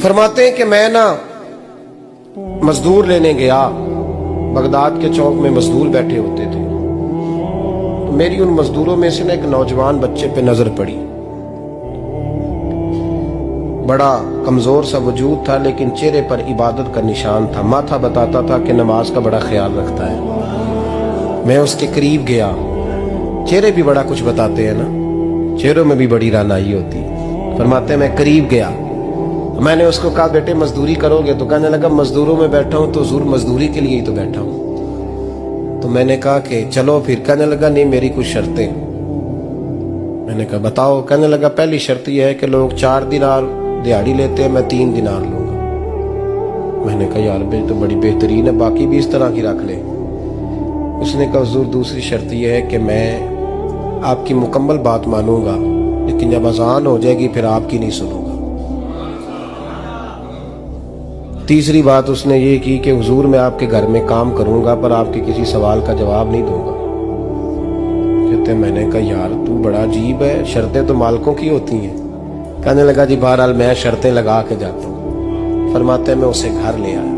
فرماتے ہیں کہ میں نا مزدور لینے گیا، بغداد کے چوک میں مزدور بیٹھے ہوتے تھے، تو میری ان مزدوروں میں سے نا ایک نوجوان بچے پہ نظر پڑی۔ بڑا کمزور سا وجود تھا لیکن چہرے پر عبادت کا نشان تھا، ماتھا بتاتا تھا کہ نماز کا بڑا خیال رکھتا ہے۔ میں اس کے قریب گیا، چہرے بھی بڑا کچھ بتاتے ہیں نا، چہروں میں بھی بڑی رانائی ہوتی ہے۔ فرماتے ہیں میں قریب گیا، میں نے اس کو کہا بیٹے مزدوری کرو گے؟ تو کہنے لگا مزدوروں میں بیٹھا ہوں تو حضور مزدوری کے لیے ہی تو بیٹھا ہوں۔ تو میں نے کہا کہ چلو پھر۔ کہنے لگا نہیں میری کچھ شرطیں۔ میں نے کہا بتاؤ؟ کہنے لگا پہلی شرط یہ ہے کہ لوگ 4 دینار دیہاڑی لیتے ہیں، میں 3 دینار لوں گا۔ میں نے کہا یار بھائی تو بڑی بہترین ہے، باقی بھی اس طرح کی رکھ لے۔ اس نے کہا حضور دوسری شرط یہ ہے کہ میں آپ کی مکمل بات مانوں گا لیکن جب اذان ہو جائے گی پھر آپ کی نہیں سنوں گا۔ تیسری بات اس نے یہ کی کہ حضور میں آپ کے گھر میں کام کروں گا پر آپ کے کسی سوال کا جواب نہیں دوں گا۔ کہتے ہیں میں نے کہا یار تو بڑا عجیب ہے، شرطیں تو مالکوں کی ہوتی ہیں۔ کہنے لگا جی بہرحال میں شرطیں لگا کے جاتا ہوں۔ فرماتے ہیں میں اسے گھر لے آیا،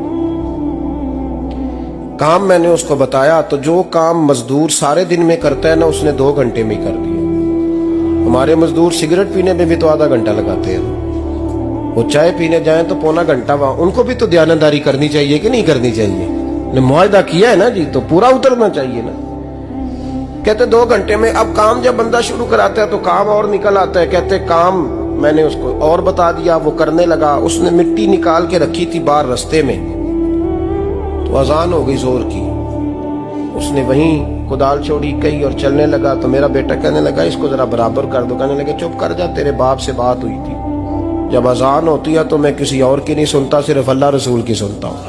کام میں نے اس کو بتایا تو جو کام مزدور سارے دن میں کرتا ہے نا اس نے 2 گھنٹے میں کر دیا۔ ہمارے مزدور سگریٹ پینے میں بھی تو آدھا گھنٹہ لگاتے ہیں، وہ چائے پینے جائیں تو پونا گھنٹہ وہاں۔ ان کو بھی تو دیانتداری کرنی چاہیے کہ نہیں کرنی چاہیے؟ نے معاہدہ کیا ہے نا جی تو پورا اترنا چاہیے نا۔ کہتے 2 گھنٹے میں۔ اب کام جب بندہ شروع کراتا ہے تو کام اور نکل آتا ہے۔ کہتے کام میں نے اس کو اور بتا دیا، وہ کرنے لگا۔ اس نے مٹی نکال کے رکھی تھی باہر رستے میں، تو اذان ہو گئی زور کی، اس نے وہیں کدال چھوڑی کئی اور چلنے لگا۔ تو میرا بیٹا کہنے لگا اس کو ذرا برابر کر دو۔ کہنے لگا چپ کر جا، تیرے باپ سے بات ہوئی تھی، جب اذان ہوتی ہے تو میں کسی اور کی نہیں سنتا، صرف اللہ رسول کی سنتا ہوں۔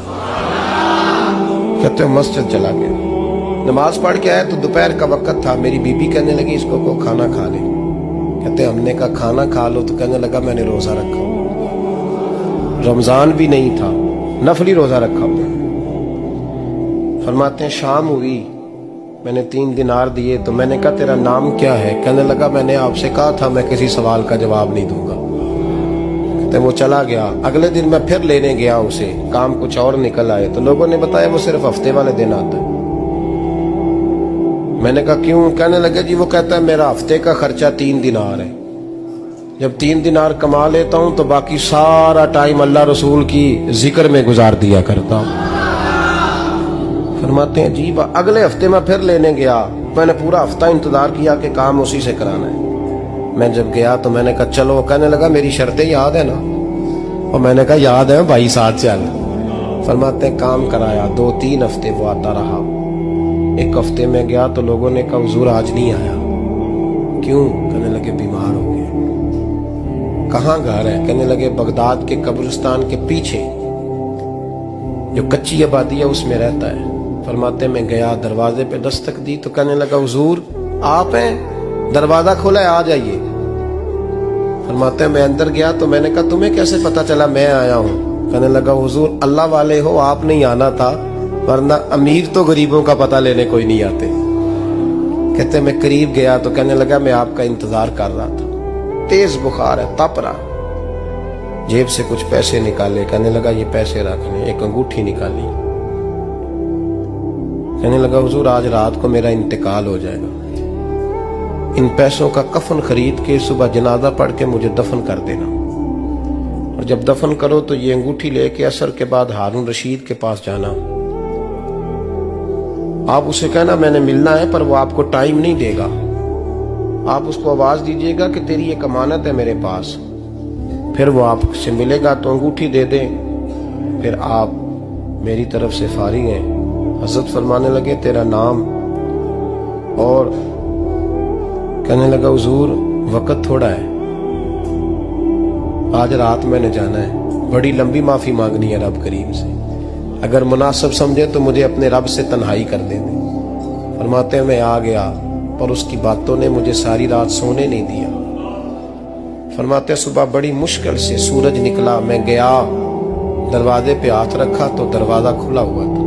کہتے ہیں مسجد چلا گیا، نماز پڑھ کے آیا تو دوپہر کا وقت تھا۔ میری بی بی کہنے لگی اس کو کھانا کھا لے۔ کہتے ہیں ہم نے کہا کھانا کھا لو، تو کہنے لگا میں نے روزہ رکھا، رمضان بھی نہیں تھا، نفلی روزہ رکھا ہوا۔ فرماتے ہیں شام ہوئی، میں نے 3 دینار دیے تو میں نے کہا تیرا نام کیا ہے؟ کہنے لگا میں نے آپ سے کہا تھا میں کسی سوال کا جواب نہیں دوں گا۔ وہ چلا گیا۔ اگلے دن میں پھر لینے گیا اسے، کام کچھ اور نکل آئے تو لوگوں نے بتایا وہ صرف ہفتے والے دن آتا ہے۔ میں نے کہا کیوں؟ کہنے لگے جی وہ کہتا ہے میرا ہفتے کا خرچہ 3 دینار ہے، جب 3 دینار کما لیتا ہوں تو باقی سارا ٹائم اللہ رسول کی ذکر میں گزار دیا کرتا ہوں۔ فرماتے ہیں عجیب۔ اگلے ہفتے میں پھر لینے گیا، میں نے پورا ہفتہ انتظار کیا کہ کام اسی سے کرانا ہے۔ میں جب گیا تو میں نے کہا چلو، کہنے لگا میری شرطیں یاد ہے نا؟ اور میں نے کہا یاد ہے بھائی ساتھ چل۔ فرماتے ہیں کام کرایا، 2-3 ہفتے وہ آتا رہا۔ ایک ہفتے میں گیا تو لوگوں نے کہا حضور آج نہیں آیا، کیوں؟ کہنے لگے بیمار ہو گیا۔ کہاں گھر ہے؟ کہنے لگے بغداد کے قبرستان کے پیچھے جو کچی آبادی ہے اس میں رہتا ہے۔ فرماتے میں گیا، دروازے پہ دستک دی تو کہنے لگا حضور آپ ہیں؟ دروازہ کھولا ہے، آ جائیے۔ فرماتے ہیں میں اندر گیا تو میں نے کہا تمہیں کیسے پتا چلا میں آیا ہوں؟ کہنے لگا حضور اللہ والے ہو، آپ نہیں آنا تھا، ورنہ امیر تو غریبوں کا پتہ لینے کوئی نہیں آتے۔ کہتے میں قریب گیا تو کہنے لگا میں آپ کا انتظار کر رہا تھا، تیز بخار ہے، تپ رہا۔ جیب سے کچھ پیسے نکالے، کہنے لگا یہ پیسے رکھ لیں۔ ایک انگوٹھی نکالی، کہنے لگا حضور آج رات کو میرا انتقال ہو جائے گا، ان پیسوں کا کفن خرید کے صبح جنازہ پڑھ کے مجھے دفن کر دینا، اور جب دفن کرو تو یہ انگوٹھی لے کے عصر کے بعد ہارون رشید کے پاس جانا، آپ اسے کہنا میں نے ملنا ہے پر وہ آپ کو ٹائم نہیں دے گا، آپ اس کو آواز دیجئے گا کہ تیری ایک امانت ہے میرے پاس، پھر وہ آپ سے ملے گا تو انگوٹھی دے دیں، پھر آپ میری طرف سے فارغ ہیں۔ حضرت فرمانے لگے تیرا نام؟ اور کہنے لگا حضور وقت تھوڑا ہے، آج رات میں نے جانا ہے، بڑی لمبی معافی مانگنی ہے رب کریم سے، اگر مناسب سمجھے تو مجھے اپنے رب سے تنہائی کر دے دیں۔ فرماتے ہیں میں آ گیا پر اس کی باتوں نے مجھے ساری رات سونے نہیں دیا۔ فرماتے ہیں صبح بڑی مشکل سے سورج نکلا، میں گیا دروازے پہ ہاتھ رکھا تو دروازہ کھلا ہوا تھا،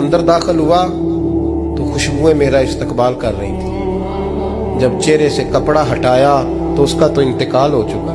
اندر داخل ہوا تو خوشبوئیں میرا استقبال کر رہی تھی، جب چہرے سے کپڑا ہٹایا تو اس کا تو انتقال ہو چکا۔